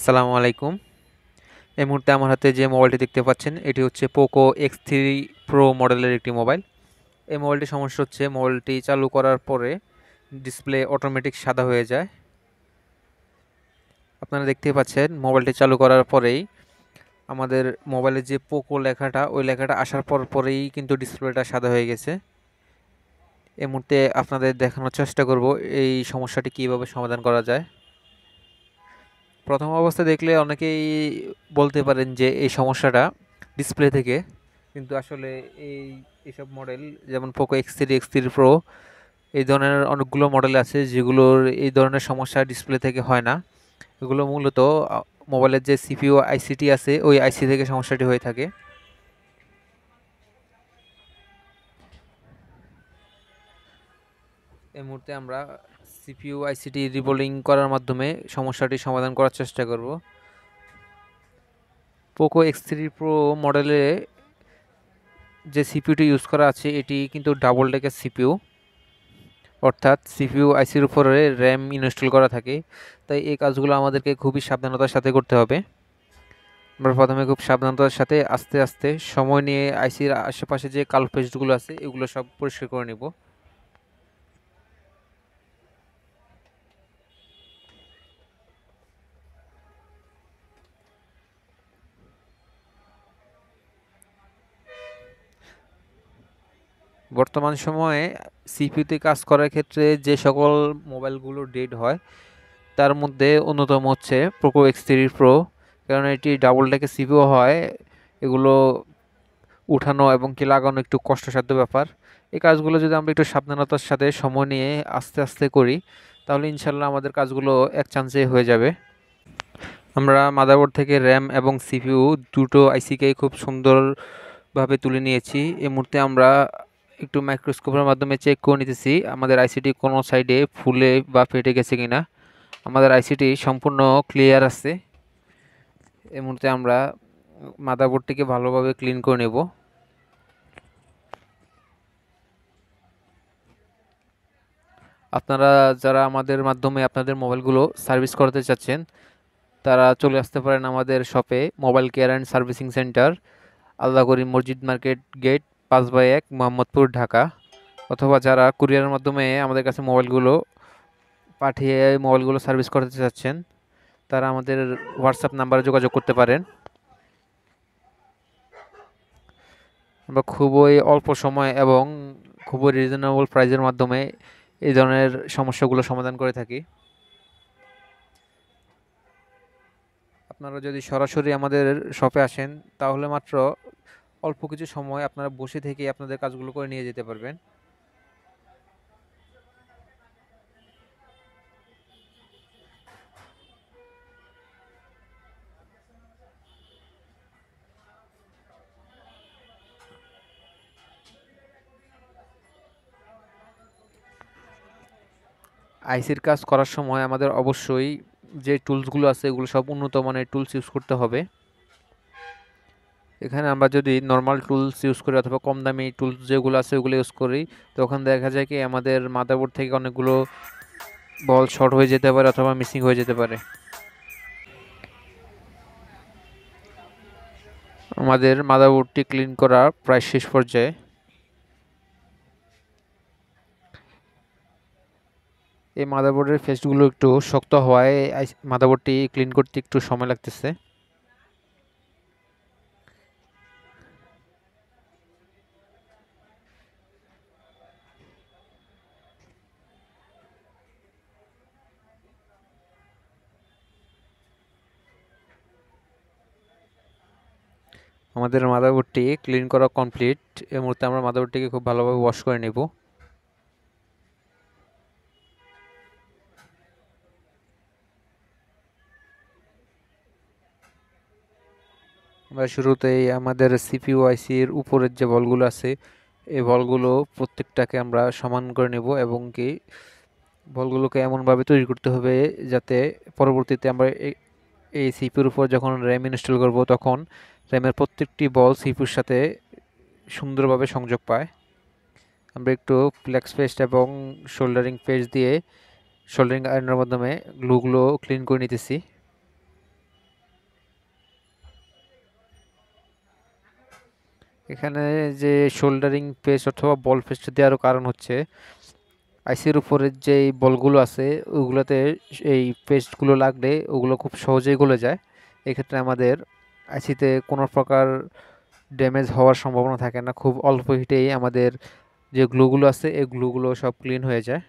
আসসালামু আলাইকুম। এই মুহূর্তে আমার হাতে যে মোবাইলটি দেখতে পাচ্ছেন এটি হচ্ছে পোকো X3 প্রো মডেলের একটি মোবাইল। এই মোবাইলটির সমস্যা হচ্ছে মোবাইলটি চালু করার পরে ডিসপ্লে অটোমেটিক সাদা হয়ে যায়। আপনারা দেখতেই পাচ্ছেন মোবাইলটি চালু করার পরেই আমাদের মোবাইলে যে পোকো লেখাটা ওই লেখাটা আসার পরেই কিন্তু ডিসপ্লেটা সাদা হয়ে গেছে। এই মুহূর্তে আপনাদের দেখানোর চেষ্টা করব এই সমস্যাটি কীভাবে সমাধান করা যায়। প্রথম অবস্থায় দেখলে অনেকেই বলতে পারেন যে এই সমস্যাটা ডিসপ্লে থেকে, কিন্তু আসলে এইসব মডেল যেমন পোকো X3 প্রো এই ধরনের অনেকগুলো মডেল আছে যেগুলোর এই ধরনের সমস্যা ডিসপ্লে থেকে হয় না। এগুলো মূলত মোবাইলের যে সিপিইউ আইসিটি আছে ওই আইসি থেকে সমস্যাটি হয়ে থাকে। এই মুহূর্তে আমরা সিপিইউ আইসিটি রিবোলিং করার মাধ্যমে সমস্যাটি সমাধান করার চেষ্টা করব। পোকো X3 প্রো মডেলে যে সিপিইউটি ইউজ করা আছে এটি কিন্তু ডাবল ডেকের সিপিইউ, অর্থাৎ সিপিইউ আইসির উপরে র্যাম ইনস্টল করা থাকে। তাই এই কাজগুলো আমাদেরকে খুবই সাবধানতার সাথে করতে হবে। আমরা প্রথমে খুব সাবধানতার সাথে আস্তে আস্তে সময় নিয়ে আইসির আশেপাশে যে কালো পেস্টগুলো আছে এগুলো সব পরিষ্কার করে নেব। বর্তমান সময়ে সিপিইউতে কাজ করার ক্ষেত্রে যে সকল মোবাইলগুলো ডেড হয় তার মধ্যে অন্যতম হচ্ছে পোকো X3 প্রো, কারণ এটি ডাবল ডেকের সিপিইউ হয়। এগুলো উঠানো এবং কি লাগানো একটু কষ্টসাধ্য ব্যাপার। এই কাজগুলো যদি আমরা একটু সাবধানতার সাথে সময় নিয়ে আস্তে আস্তে করি তাহলে ইনশাল্লাহ আমাদের কাজগুলো এক চান্সে হয়ে যাবে। আমরা মাদারবোর্ড থেকে র্যাম এবং সিপিইউ দুটো আইসিকেই খুব সুন্দরভাবে তুলে নিয়েছি। এই মুহূর্তে আমরা একটু মাইক্রোস্কোপের মাধ্যমে চেক করে নিতেছি আমাদের আইসিটি কোনো সাইডে ফুলে বা ফেটে গেছে কিনা। আমাদের আইসিটি সম্পূর্ণ ক্লিয়ার আছে। এই মুহূর্তে আমরা মাদারবোর্ডটিকে ভালোভাবে ক্লিন করে নেব। আপনারা যারা আমাদের মাধ্যমে আপনাদের মোবাইলগুলো সার্ভিস করাতে চাচ্ছেন তারা চলে আসতে পারেন আমাদের শপে, mobile care and servicing centre, Allah Karim Masjid market gate 5/1 Mohammadpur, Dhaka. অথবা যারা কুরিয়ারের মাধ্যমে আমাদের কাছে মোবাইলগুলো পাঠিয়ে মোবাইলগুলো সার্ভিস করতে চাচ্ছেন তারা আমাদের হোয়াটসঅ্যাপ নাম্বারে যোগাযোগ করতে পারেন। আমরা খুবই অল্প সময় এবং খুবই রিজনেবল প্রাইসের মাধ্যমে এই ধরনের সমস্যাগুলো সমাধান করে থাকি। আপনারা যদি সরাসরি আমাদের শপে আসেন তাহলে মাত্র অল্প কিছু সময় আপনারা বসে থেকে আপনাদের কাজগুলো করে নিয়ে যেতে পারবেন। আইসির কাজ করার সময় আমাদের অবশ্যই যে টুলসগুলো আছে এগুলো সব উন্নত মানের টুলস ইউজ করতে হবে। এখানে আমরা যদি নর্মাল টুলস ইউজ করি অথবা কম দামি টুলস যেগুলো আছে ওগুলো ইউজ করি তখন দেখা যায় কি আমাদের মাদারবোর্ড থেকে অনেকগুলো বল শর্ট হয়ে যেতে পারে অথবা মিসিং হয়ে যেতে পারে। আমাদের মাদারবোর্ডটি ক্লিন করা প্রায় শেষ পর্যায়ে। এই মাদারবোর্ডের ফেসগুলো একটু শক্ত হওয়ায় মাদারবোর্ডটি ক্লিন করতে একটু সময় লাগতেছে। আমাদের মাদারবোর্ডটি ক্লিন করা কমপ্লিট। এই মুহূর্তে আমরা মাদারবোর্ডটিকে খুব ভালোভাবে ওয়াশ করে নেব। আমরা শুরুতেই আমাদের সিপিইউ আইসির উপরের যে বলগুলো আছে এই বলগুলো প্রত্যেকটাকে আমরা সমান করে নেব এবং কি বলগুলোকে এমনভাবে তৈরি করতে হবে যাতে পরবর্তীতে আমরা এই সিপিইউর উপর যখন র্যাম ইনস্টল করব তখন র্যামের প্রত্যেকটি বল সিপিইউর সাথে সুন্দরভাবে সংযোগ পায়। আমরা একটু ফ্লেক্স পেস্ট এবং শোল্ডারিং পেস্ট দিয়ে শোল্ডারিং আয়রনের মাধ্যমে গ্লুগুলো ক্লিন করে নিতেছি। এখানে যে শোল্ডারিং পেস্ট অথবা বল পেস্ট দেওয়ার কারণ হচ্ছে আইসির উপরে যে বলগুলো আছে ওগুলোতে এই পেস্টগুলো লাগলে ওগুলো খুব সহজেই গলে যায়। এক্ষেত্রে আমাদের আইসিতে কোনো প্রকার ড্যামেজ হওয়ার সম্ভাবনা থাকে না, খুব অল্প হিটেই আমাদের যে গ্লুগুলো আছে এই গ্লুগুলো সব ক্লিন হয়ে যায়।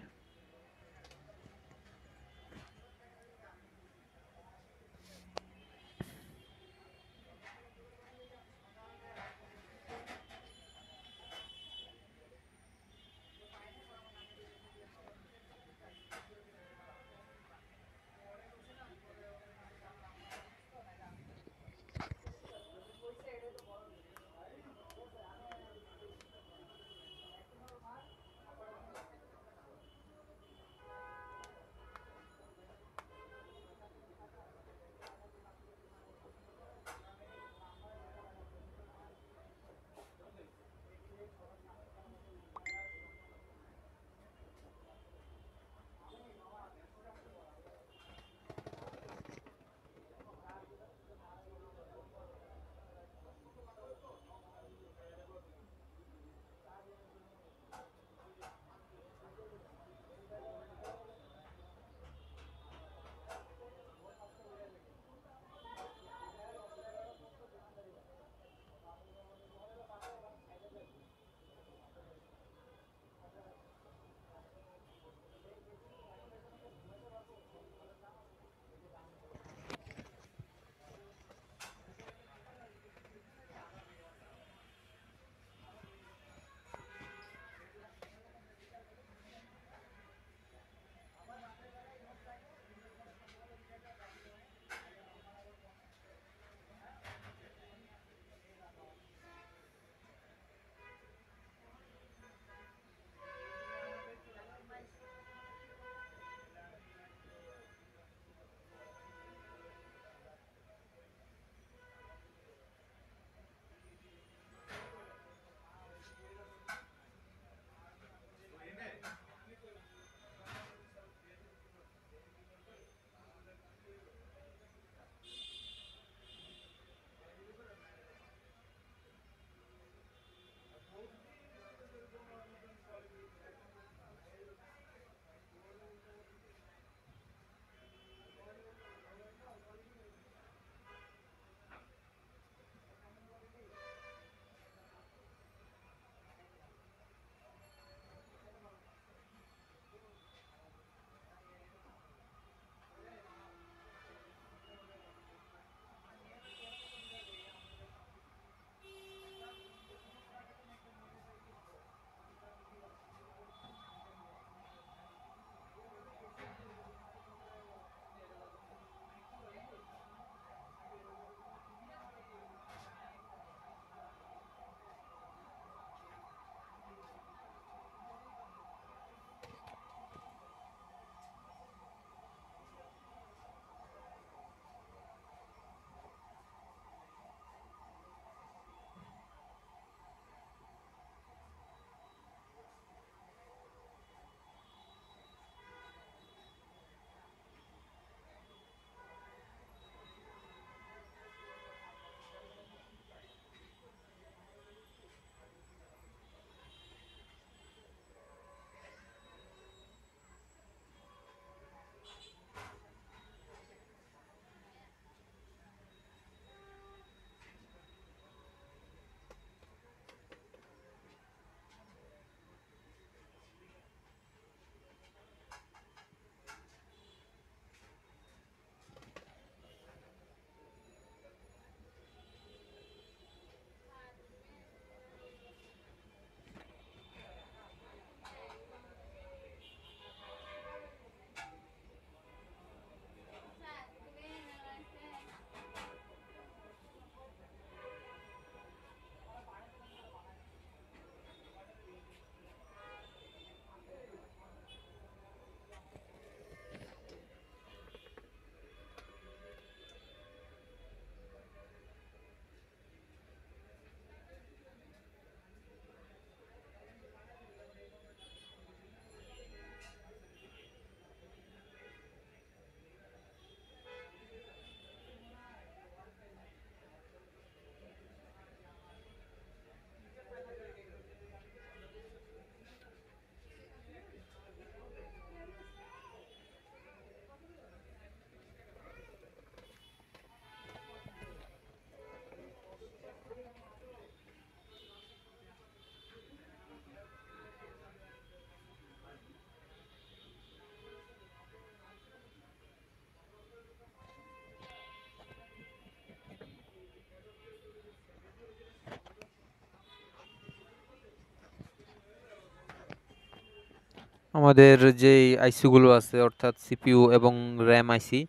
আমাদের যে আইসিগুলো আছে অর্থাৎ সিপিইউ এবং র্যাম আইসি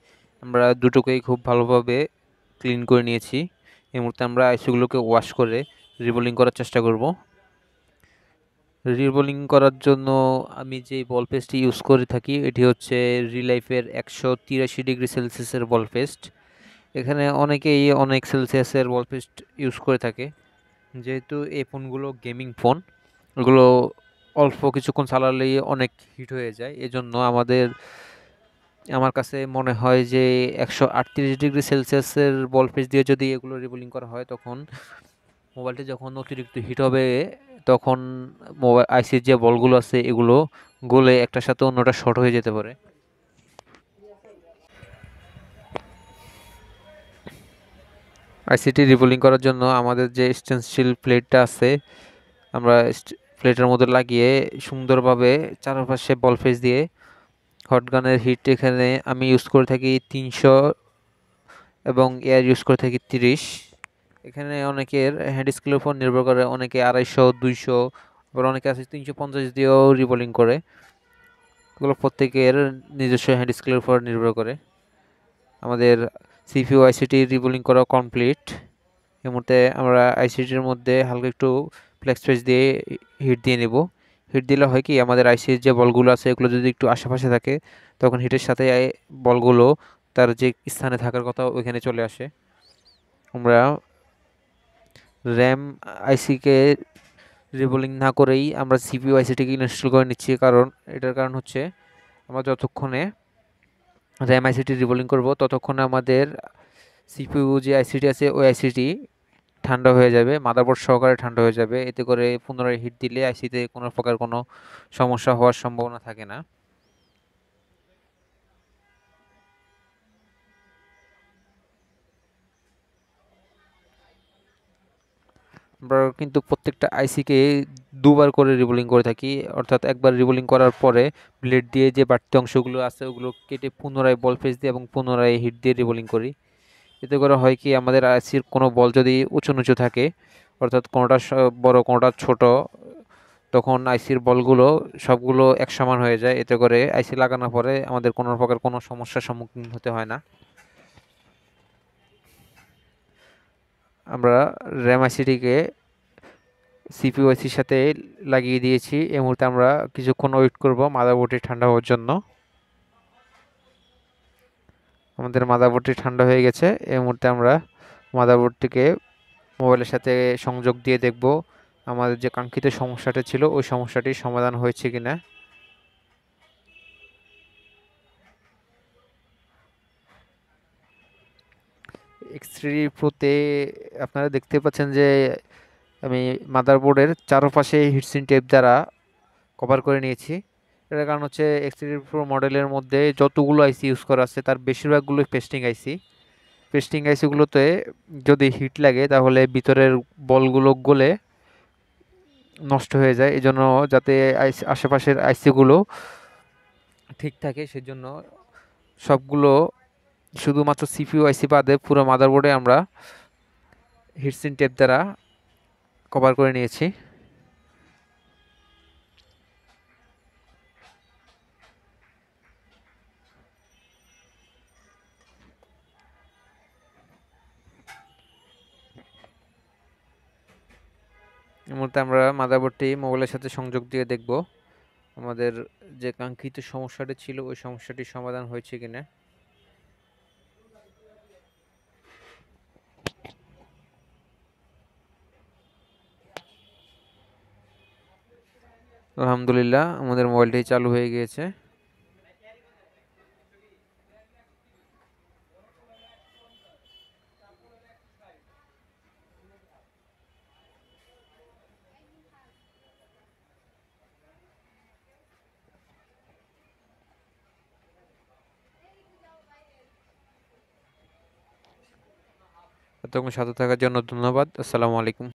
আমরা দুটোকেই খুব ভালোভাবে ক্লিন করে নিয়েছি। এই মুহূর্তে আমরা আইসিগুলোকে ওয়াশ করে রিবোলিং করার চেষ্টা করব। রিবোলিং করার জন্য আমি যে বল পেস্টটি ইউজ করে থাকি এটি হচ্ছে রিলাইফের 183 ডিগ্রি সেলসিয়াসের বল পেস্ট। এখানে অনেকেই অনেক সেলসিয়াসের বল পেস্ট ইউজ করে থাকে। যেহেতু এই ফোনগুলো গেমিং ফোন, এগুলো অল্প কিছুক্ষণ চালালেই অনেক হিট হয়ে যায়, এজন্য আমার কাছে মনে হয় যে 138 ডিগ্রি সেলসিয়াসের বল পেজ দিয়ে যদি এগুলো রিবোলিং করা হয় তখন মোবাইলটি যখন অতিরিক্ত হিট হবে তখন মোবাইল আইসির যে বলগুলো আছে এগুলো গলে একটার সাথে অন্যটা শর্ট হয়ে যেতে পারে। আইসিটি রিবোলিং করার জন্য আমাদের যে স্টেনসিল প্লেটটা আছে আমরা প্লেটের মধ্যে লাগিয়ে সুন্দরভাবে চারপাশে বল পেজ দিয়ে হটগানের হিট এখানে আমি ইউজ করে থাকি 300 এবং এয়ার ইউজ করে থাকি 30। এখানে অনেকের হ্যান্ড স্কেলের উপর নির্ভর করে, অনেকে 250 200 আবার অনেকে আছে 350 দিয়েও রিবোলিং করে। এগুলো প্রত্যেকের নিজস্ব হ্যান্ড স্কেলের উপর নির্ভর করে। আমাদের সিপিইউ আইসিটি রিবোলিং করা কমপ্লিট। এই মুহূর্তে আমরা আইসিটির মধ্যে হালকা একটু ফ্লেক্স পেজ দিয়ে হিট দিয়ে নেব। হিট দিলে হয় কি আমাদের আইসির যে বলগুলো আছে এগুলো যদি একটু আশেপাশে থাকে তখন হিটের সাথে বলগুলো তার যে স্থানে থাকার কথা ওইখানে চলে আসে। আমরা র্যাম আইসিকে রিবোলিং না করেই আমরা সিপিইউ আইসিটিকে ইনস্টল করে নিচ্ছি, কারণ এটার কারণ হচ্ছে আমরা যতক্ষণে র্যাম আইসিটি রিবোলিং করব ততক্ষণে আমাদের সিপিইউ যে আইসিটি আছে ওই আইসিটি ঠান্ডা হয়ে যাবে, মাদারবোর্ড সহকারে ঠান্ডা হয়ে যাবে। এতে করে পুনরায় হিট দিলে আইসিতে কোনো প্রকার কোনো সমস্যা হওয়ার সম্ভাবনা থাকে না। আমরা কিন্তু প্রত্যেকটা আইসিকে দুবার করে রিবোলিং করে থাকি, অর্থাৎ একবার রিবোলিং করার পরে ব্লেড দিয়ে যে বাড়তি অংশগুলো আছে ওগুলো কেটে পুনরায় বল পেজ দিয়ে এবং পুনরায় হিট দিয়ে রিবোলিং করি। এতে করে হয় কি আমাদের আইসির কোনো বল যদি উঁচু নিচু থাকে, অর্থাৎ কোনোটা বড় কোনোটা ছোট, তখন আইসির বলগুলো সবগুলো এক সমান হয়ে যায়। এতে করে আইসি লাগানোর পরে আমাদের কোনো প্রকার কোনো সমস্যার সম্মুখীন হতে হয় না। আমরা র্যাম আইসিটিকে সিপিইউ আইসির সাথে লাগিয়ে দিয়েছি। এই মুহূর্তে আমরা কিছুক্ষণ ওয়েট করব মাদারবোর্ডটি ঠান্ডা হওয়ার জন্য। আমাদের মাদারবোর্ডটি ঠান্ডা হয়ে গেছে। এই মুহূর্তে আমরা মাদারবোর্ডটিকে মোবাইলের সাথে সংযোগ দিয়ে দেখব আমাদের যে কাঙ্ক্ষিত সমস্যাটা ছিল ওই সমস্যাটির সমাধান হয়েছে কিনা। এক্স3 প্রোতে আপনারা দেখতে পাচ্ছেন যে আমি মাদারবোর্ডের চারপাশে হিটসিন টেপ দ্বারা কভার করে নিয়েছি। এটার কারণ হচ্ছে এক্স3 প্রো মডেলের মধ্যে যতগুলো আইসি ইউজ করা আছে তার বেশিরভাগগুলোই পেস্টিং আইসি। পেস্টিং আইসিগুলোতে যদি হিট লাগে তাহলে ভিতরের বলগুলো গলে নষ্ট হয়ে যায়। এই জন্য যাতে আশেপাশের আইসিগুলো ঠিক থাকে সেজন্য সবগুলো শুধুমাত্র সিপিইউ আইসি বাদে পুরো মাদারবোর্ডে আমরা হিটসিন টেপ দ্বারা কভার করে নিয়েছি। এই মুহূর্তে আমরা মাদারবোর্ডটি মোবাইলের সাথে সংযোগ দিয়ে দেখব আমাদের যে কাঙ্ক্ষিত সমস্যাটি ছিল ওই সমস্যাটির সমাধান হয়েছে কিনা। আলহামদুলিল্লাহ আমাদের মোবাইলটি চালু হয়ে গিয়েছে। এতক্ষণ সাথে থাকার জন্য ধন্যবাদ। আসসালামু আলাইকুম।